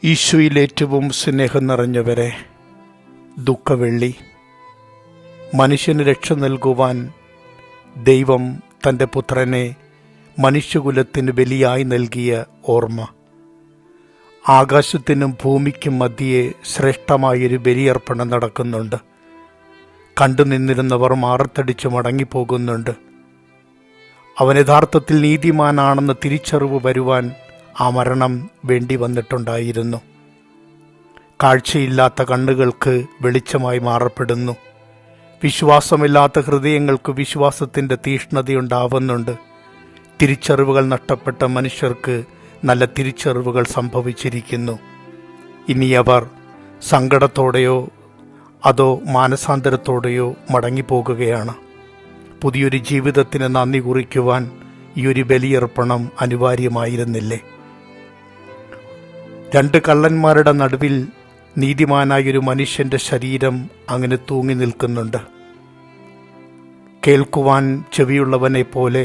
ഈശോയിൽ ഏറ്റവും സ്നേഹം നിറഞ്ഞവരെ, ദുഃഖവെള്ളി. മനുഷ്യന് രക്ഷ നൽകുവാൻ ദൈവം തൻ്റെ പുത്രനെ മനുഷ്യകുലത്തിന് ബലിയായി നൽകിയ ഓർമ്മ. ആകാശത്തിനും ഭൂമിക്കും മധ്യേ ശ്രേഷ്ഠമായൊരു ബലിയർപ്പണം നടക്കുന്നുണ്ട്. കണ്ടുനിന്നിരുന്നവർ മാറത്തടിച്ച് മടങ്ങിപ്പോകുന്നുണ്ട്. അവൻ യഥാർത്ഥത്തിൽ നീതിമാനാണെന്ന് തിരിച്ചറിവ് വരുവാൻ ആ മരണം വേണ്ടി വന്നിട്ടുണ്ടായിരുന്നു. കാഴ്ചയില്ലാത്ത കണ്ണുകൾക്ക് വെളിച്ചമായി മാറപ്പെടുന്നു. വിശ്വാസമില്ലാത്ത ഹൃദയങ്ങൾക്ക് വിശ്വാസത്തിൻ്റെ തീഷ്ണതയുണ്ടാവുന്നുണ്ട്. തിരിച്ചറിവുകൾ നഷ്ടപ്പെട്ട മനുഷ്യർക്ക് നല്ല തിരിച്ചറിവുകൾ സംഭവിച്ചിരിക്കുന്നു. ഇനി അവർ സങ്കടത്തോടെയോ അതോ മാനസാന്തരത്തോടെയോ മടങ്ങിപ്പോകുകയാണ്. പുതിയൊരു ജീവിതത്തിന് നന്ദി കുറിക്കുവാൻ ഈ ഒരു ബലിയർപ്പണം അനിവാര്യമായിരുന്നില്ലേ? രണ്ട് കള്ളന്മാരുടെ നടുവിൽ നീതിമാനായൊരു മനുഷ്യൻ്റെ ശരീരം അങ്ങനെ തൂങ്ങി നിൽക്കുന്നുണ്ട്. കേൾക്കുവാൻ ചെവിയുള്ളവനെ പോലെ,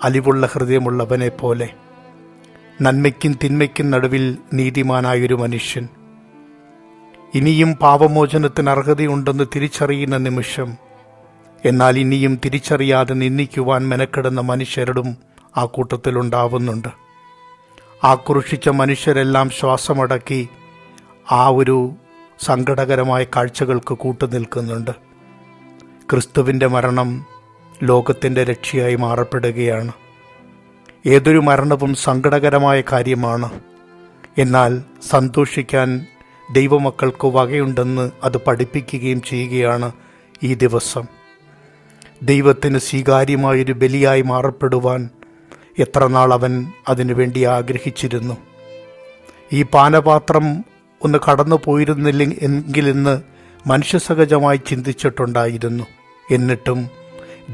അലിവുള്ള ഹൃദയമുള്ളവനെ പോലെ, നന്മയ്ക്കും തിന്മയ്ക്കും നടുവിൽ നീതിമാനായൊരു മനുഷ്യൻ. ഇനിയും പാപമോചനത്തിന് അർഹതയുണ്ടെന്ന് തിരിച്ചറിയുന്ന നിമിഷം, എന്നാൽ ഇനിയും തിരിച്ചറിയാതെ നിന്ദിക്കുവാൻ മെനക്കെടുന്ന മനുഷ്യരും ആ കൂട്ടത്തിലുണ്ടാവുന്നുണ്ട്. ആക്രോശിച്ച മനുഷ്യരെല്ലാം ശ്വാസമടക്കി ആ ഒരു സങ്കടകരമായ കാഴ്ചകൾക്ക് കൂട്ടുനിൽക്കുന്നുണ്ട്. ക്രിസ്തുവിൻ്റെ മരണം ലോകത്തിൻ്റെ രക്ഷയായി മാറപ്പെടുകയാണ്. ഏതൊരു മരണവും സങ്കടകരമായ കാര്യമാണ്. എന്നാൽ സന്തോഷിക്കാൻ ദൈവമക്കൾക്ക് വകയുണ്ടെന്ന് അത് പഠിപ്പിക്കുകയും ചെയ്യുകയാണ് ഈ ദിവസം. ദൈവത്തിന് സ്വീകാര്യമായൊരു ബലിയായി മാറപ്പെടുവാൻ എത്ര നാൾ അവൻ അതിനുവേണ്ടി ആഗ്രഹിച്ചിരുന്നു. ഈ പാനപാത്രം ഒന്ന് കടന്നു പോയിരുന്നില്ല എങ്കിലെന്ന് മനുഷ്യസഹജമായി ചിന്തിച്ചിട്ടുണ്ടായിരുന്നു. എന്നിട്ടും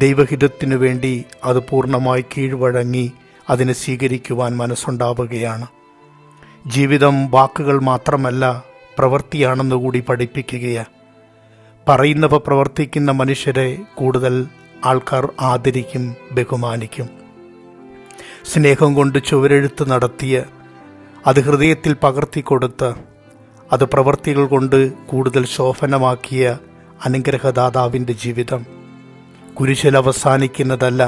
ദൈവഹിതത്തിനു വേണ്ടി അത് പൂർണ്ണമായി കീഴ്വഴങ്ങി അതിനെ സ്വീകരിക്കുവാൻ മനസ്സുണ്ടാവുകയാണ്. ജീവിതം വാക്കുകൾ മാത്രമല്ല, പ്രവൃത്തിയാണെന്നുകൂടി പഠിപ്പിക്കുകയാണ്. പറയുന്നവ പ്രവർത്തിക്കുന്ന മനുഷ്യരെ കൂടുതൽ ആൾക്കാർ ആദരിക്കും, ബഹുമാനിക്കും. സ്നേഹം കൊണ്ട് ചുവരെഴുത്ത് നടത്തിയ, അത് ഹൃദയത്തിൽ പകർത്തിക്കൊടുത്ത്, അത് പ്രവൃത്തികൾ കൊണ്ട് കൂടുതൽ ശോഭനമാക്കിയ അനുഗ്രഹദാതാവിൻ്റെ ജീവിതം കുരിശിൽ അവസാനിക്കുന്നതല്ല,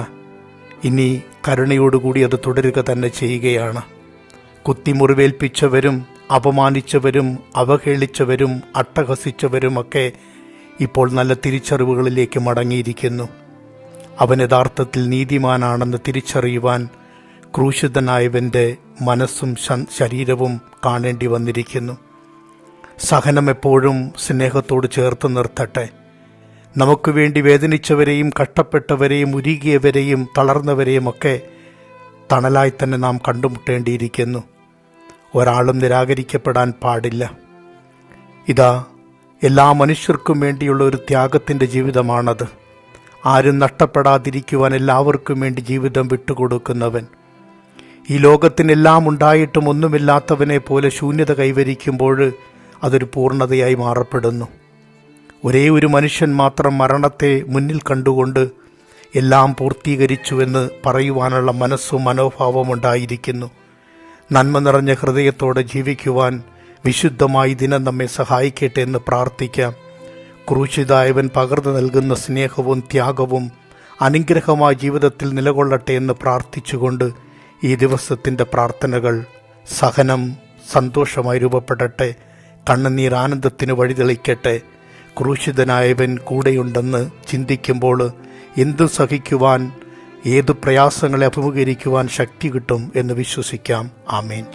ഇനി കരുണയോടുകൂടി അത് തുടരുക തന്നെ ചെയ്യുകയാണ്. കുത്തിമുറിവേൽപ്പിച്ചവരും അപമാനിച്ചവരും അവഹേളിച്ചവരും അട്ടഹസിച്ചവരുമൊക്കെ ഇപ്പോൾ നല്ല തിരിച്ചറിവുകളിലേക്ക് മടങ്ങിയിരിക്കുന്നു. അവൻ യഥാർത്ഥത്തിൽ നീതിമാനാണെന്ന് തിരിച്ചറിയുവാൻ ക്രൂശിതനായവൻ്റെ മനസ്സും ശരീരവും കാണേണ്ടി വന്നിരിക്കുന്നു. സഹനം എപ്പോഴും സ്നേഹത്തോട് ചേർത്ത് നിർത്തട്ടെ. നമുക്ക് വേണ്ടി വേദനിച്ചവരെയും കഷ്ടപ്പെട്ടവരെയും ഉരുകിയവരെയും തളർന്നവരെയും ഒക്കെ തണലായി തന്നെ നാം കണ്ടുമുട്ടേണ്ടിയിരിക്കുന്നു. ഒരാളും നിരാകരിക്കപ്പെടാൻ പാടില്ല. ഇതാ, എല്ലാ മനുഷ്യർക്കും വേണ്ടിയുള്ള ഒരു ത്യാഗത്തിൻ്റെ ജീവിതമാണത്. ആരും നഷ്ടപ്പെടാതിരിക്കുവാൻ എല്ലാവർക്കും വേണ്ടി ജീവിതം വിട്ടുകൊടുക്കുന്നവൻ. ഈ ലോകത്തിനെല്ലാം ഉണ്ടായിട്ടും ഒന്നുമില്ലാത്തവനെ പോലെ ശൂന്യത കൈവരിക്കുമ്പോൾ അതൊരു പൂർണ്ണതയായി മാറപ്പെടുന്നു. ഒരേ ഒരു മനുഷ്യൻ മാത്രം മരണത്തെ മുന്നിൽ കണ്ടുകൊണ്ട് എല്ലാം പൂർത്തീകരിച്ചുവെന്ന് പറയുവാനുള്ള മനസ്സും മനോഭാവവും ഉണ്ടായിരിക്കുന്നു. നന്മ നിറഞ്ഞ ഹൃദയത്തോടെ ജീവിക്കുവാൻ വിശുദ്ധമായി ദിനം നമ്മെ സഹായിക്കട്ടെ എന്ന് പ്രാർത്ഥിക്കാം. ക്രൂശിതായവൻ പകർന്നു നൽകുന്ന സ്നേഹവും ത്യാഗവും അനുഗ്രഹമായ ജീവിതത്തിൽ നിലകൊള്ളട്ടെ എന്ന് പ്രാർത്ഥിച്ചുകൊണ്ട് ഈ ദിവസത്തിൻ്റെ പ്രാർത്ഥനകൾ സഹനം സന്തോഷമായി രൂപപ്പെടട്ടെ. കണ്ണുനീർ ആനന്ദത്തിന് വഴിതെളിക്കട്ടെ. ക്രൂശിതനായവൻ കൂടെയുണ്ടെന്ന് ചിന്തിക്കുമ്പോൾ എന്തും സഹിക്കുവാൻ, ഏതു പ്രയാസങ്ങളെ അഭിമുഖീകരിക്കുവാൻ ശക്തി കിട്ടും എന്ന് വിശ്വസിക്കാം. ആമേൻ.